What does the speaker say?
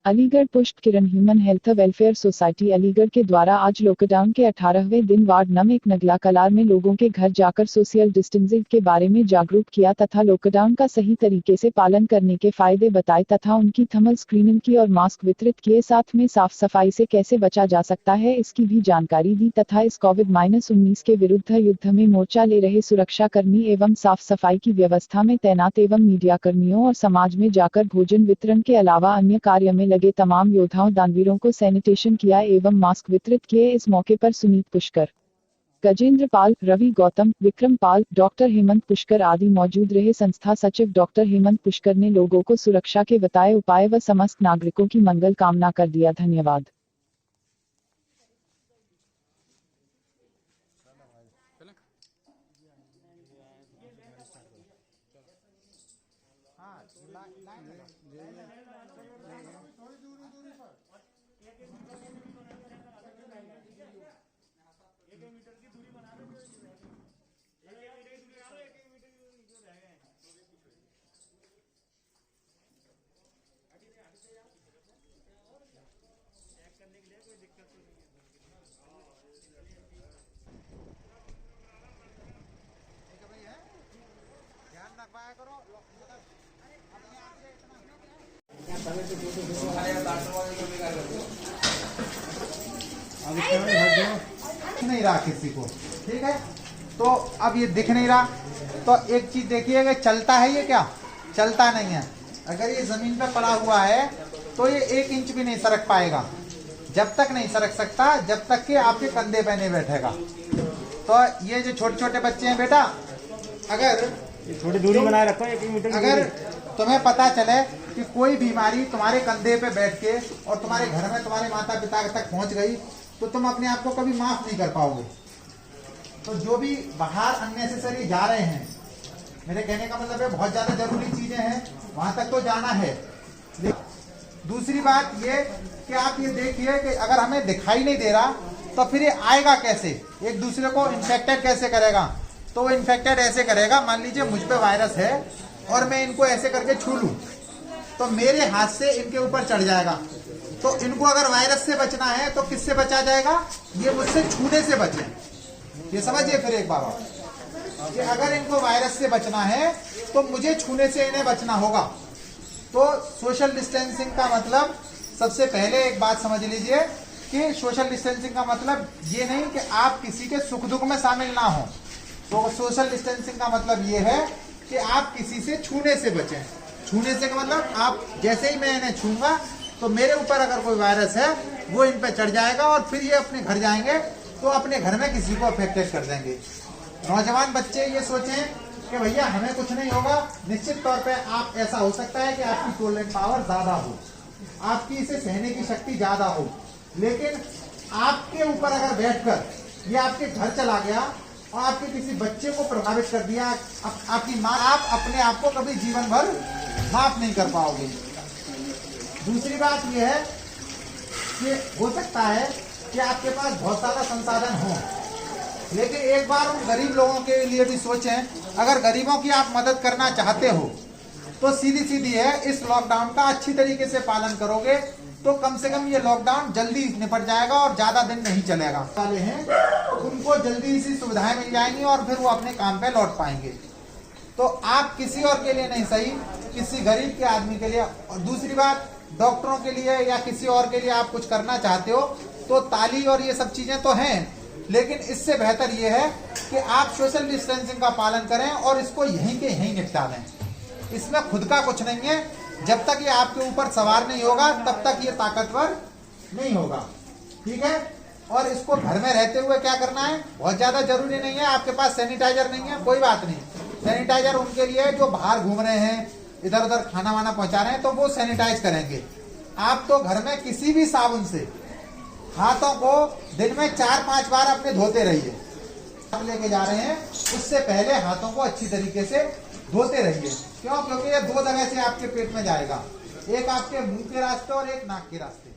Aligarh Pushp Kiran human health welfare society Aligarh के द्वारा आज लॉकडाउन के 18वें दिन वार्ड नंबर 1 नगला कलार में लोगों के घर जाकर सोशल डिस्टेंसिंग के बारे में जागरूक किया तथा लॉकडाउन का सही तरीके से पालन करने के फायदे बताए तथा उनकी थर्मल स्क्रीनिंग की और मास्क वितरित किए। साथ में साफ सफाई से कैसे बचा जा सकता है इसकी भी जानकारी दी तथा इस कोविड-19 के विरुद्ध युद्ध में मोर्चा ले रहे सुरक्षाकर्मी एवं साफ सफाई की व्यवस्था में तैनात एवं मीडिया कर्मियों और समाज में जाकर भोजन वितरण के अलावा अन्य कार्य में लगे तमाम योद्धाओं दानवीरों को सैनिटेशन किया एवं मास्क वितरित किए। इस मौके पर सुनीत पुष्कर, गजेंद्र पाल, रवि गौतम, विक्रम पाल, डॉक्टर हेमंत पुष्कर आदि मौजूद रहे। संस्था सचिव डॉक्टर हेमंत पुष्कर ने लोगों को सुरक्षा के बताए उपाय व समस्त नागरिकों की मंगल कामना कर दिया। धन्यवाद। नहीं रहा किसी को, ठीक है। तो अब ये दिख नहीं रहा, तो एक चीज देखिएगा, चलता है ये, क्या चलता नहीं है। अगर ये जमीन पे पड़ा हुआ है तो ये 1 इंच भी नहीं सरक पाएगा। जब तक नहीं सरक सकता जब तक कि आपके कंधे पे नहीं बैठेगा। तो ये जो छोटे छोटे बच्चे हैं बेटा, अगर थोड़ी दूरी बनाए रखो, 1 मीटर। अगर तुम्हें पता चले कि कोई बीमारी तुम्हारे कंधे पे बैठ के और तुम्हारे घर में तुम्हारे माता पिता तक पहुंच गई तो तुम अपने आप को कभी माफ नहीं कर पाओगे। तो जो भी बाहर अननेसेसरी जा रहे हैं, मेरे कहने का मतलब है बहुत ज्यादा जरूरी चीजें हैं वहां तक तो जाना है। दूसरी बात ये कि आप ये देखिए कि अगर हमें दिखाई नहीं दे रहा तो फिर ये आएगा कैसे, एक दूसरे को इन्फेक्टेड कैसे करेगा। तो वो इन्फेक्टेड ऐसे करेगा, मान लीजिए मुझ पे वायरस है और मैं इनको ऐसे करके छू लूं तो मेरे हाथ से इनके ऊपर चढ़ जाएगा। तो इनको अगर वायरस से बचना है तो किससे बचा जाएगा, ये मुझसे छूने से बचे। ये समझिए फिर एक बार कि अगर इनको वायरस से बचना है तो मुझे छूने से इन्हें बचना होगा। तो सोशल डिस्टेंसिंग का मतलब, सबसे पहले एक बात समझ लीजिए कि सोशल डिस्टेंसिंग का मतलब ये नहीं कि आप किसी के सुख दुख में शामिल ना हो। तो सोशल डिस्टेंसिंग का मतलब ये है कि आप किसी से छूने से बचें। छूने से का मतलब आप जैसे ही मैं इन्हें छूंगा तो मेरे ऊपर अगर कोई वायरस है वो इन पे चढ़ जाएगा और फिर ये अपने घर जाएंगे तो अपने घर में किसी को अफेक्टेड कर देंगे। नौजवान बच्चे ये सोचें कि भैया हमें कुछ नहीं होगा। निश्चित तौर पे आप, ऐसा हो सकता है कि आपकी टॉलरेंस पावर ज्यादा हो, आपकी इसे सहने की शक्ति ज्यादा हो, लेकिन आपके ऊपर अगर बैठकर ये आपके घर चला गया और आपके किसी बच्चे को प्रभावित कर दिया, आपकी माँ, आप अपने आप को कभी जीवन भर माफ नहीं कर पाओगे। दूसरी बात यह है कि हो सकता है कि आपके पास बहुत सारा संसाधन हो, लेकिन एक बार उन गरीब लोगों के लिए भी सोचें। अगर गरीबों की आप मदद करना चाहते हो तो सीधी सीधी है, इस लॉकडाउन का अच्छी तरीके से पालन करोगे तो कम से कम ये लॉकडाउन जल्दी निपट जाएगा और ज्यादा दिन नहीं चलेगा। वाले हैं उनको जल्दी सी सुविधाएं मिल जाएंगी और फिर वो अपने काम पे लौट पाएंगे। तो आप किसी और के लिए नहीं सही, किसी गरीब के आदमी के लिए। और दूसरी बात, डॉक्टरों के लिए या किसी और के लिए आप कुछ करना चाहते हो तो ताली और ये सब चीजें तो हैं, लेकिन इससे बेहतर ये है कि आप सोशल डिस्टेंसिंग का पालन करें और इसको यहीं के यहीं निपटा दें। इसमें खुद का कुछ नहीं है। जब तक ये आपके ऊपर सवार नहीं होगा तब तक ये ताकतवर नहीं होगा, ठीक है। और इसको घर में रहते हुए क्या करना है, बहुत ज्यादा जरूरी नहीं है। आपके पास सैनिटाइजर नहीं है, कोई बात नहीं। सैनिटाइजर उनके लिए जो बाहर घूम रहे हैं, इधर उधर खाना वाना पहुंचा रहे हैं, तो वो सैनिटाइज करेंगे। आप तो घर में किसी भी साबुन से हाथों को दिन में 4-5 बार अपने धोते रहिए। आप लेके जा रहे हैं उससे पहले हाथों को अच्छी तरीके से धोते रहिए। क्यों? क्योंकि ये 2 जगह से आपके पेट में जाएगा, एक आपके मुंह के रास्ते और एक नाक के रास्ते।